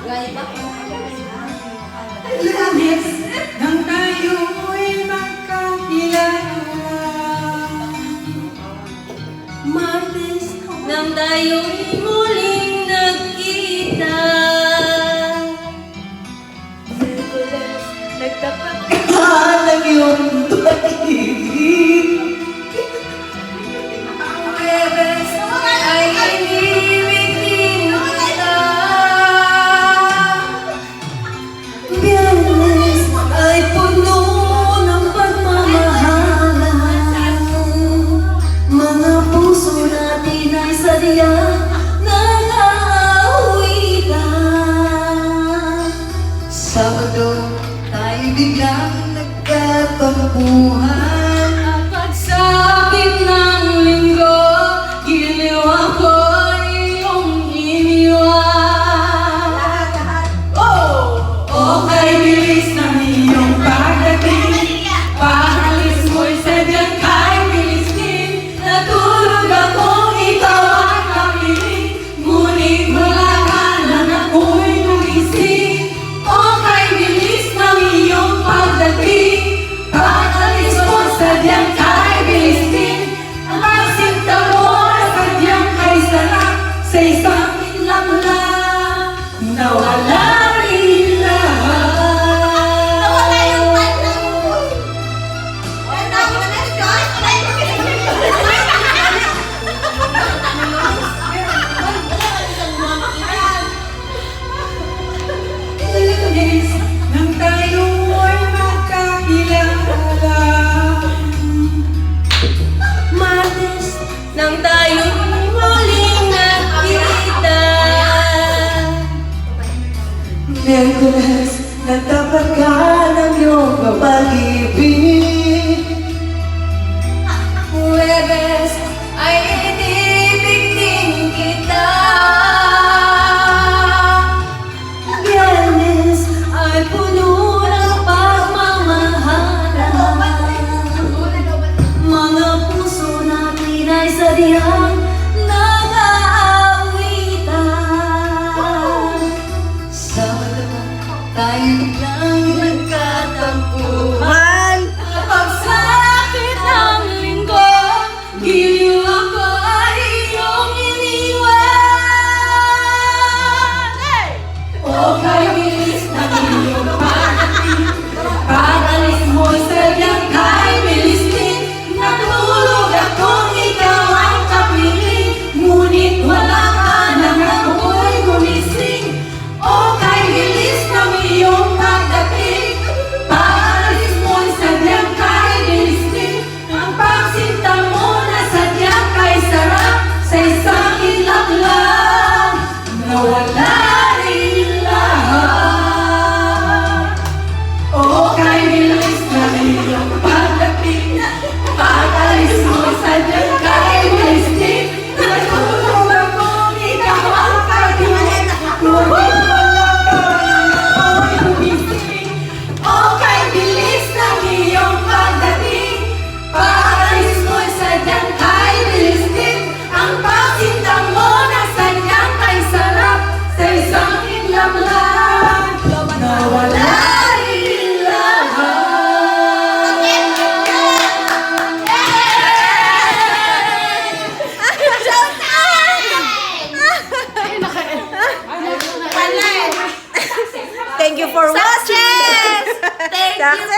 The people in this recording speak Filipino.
Langit nang tayo'y magkakilala, Martes nang tayo'y muling nagkita, Miyerkules nagtapat ka ng iyong pag-ibig, Huwebes ay inibig din kita, Biyernes ay puno ng pagmamahalan, mga puso natin ay sadyang nag-aawitan. Sabado tayo biglang nagkatampuhan, at pagsapit ng linggo, giliw ako iyong iniwan. O kay bilis ng iyong pagdating, paalis mo'y sadyang kay bilis din. Natulog akong ikaw ay kapiling, ngunit wala ka nang ako'y gumising. O kay bilis ng iyong pagdating, paalis mo'y sadyang kay bilis din. Ang pagsinta mo ay sadyang kay sarap, sa isang ilang lang nawala rin lahat. Nawala yung pala mo. Wala mo na Diyos. Langis nang tayo'y magkakilala, Martes nang tayo'y muling nagkita, Miyerkules nagtapat ka ng iyong pag-ibig, Huwebes ay inibig din kita, Biyernes ay puno ng pagmamahalan, mga puso natin ay sadyang nag-aawitan. Sabado tayo biglang nagkatampuhan, at pagsapit ng linggo, giliw ako ay iyong iniwan. O kay bilis ng iyong pagdating, pag-alis mo'y sadyang kay bilis din. Natulog akong ikaw ay kapiling, ngunit wala ka nang ako'y gumising. O kay bilis ng iyong pagdating, pag-alis mo'y sadyang kay bilis din. Ang pagsinta mo na sadyang kay sarap, sa isang ilang lang nawala rin lahat. O kay bilis ng iyong pagdating, pag-alis mo'y sadyang kay bilis din. Natulog akong ikaw ang kapiling, ngunit wala ka nang ako'y gumising. O kay bilis ng iyong pagdating, pag-alis mo'y sadyang kay bilis din. Ang pagsinta mo na sadyang kay sarap, sa isang ilang lang nawala rin lahat. Thank you for watching. Thank you.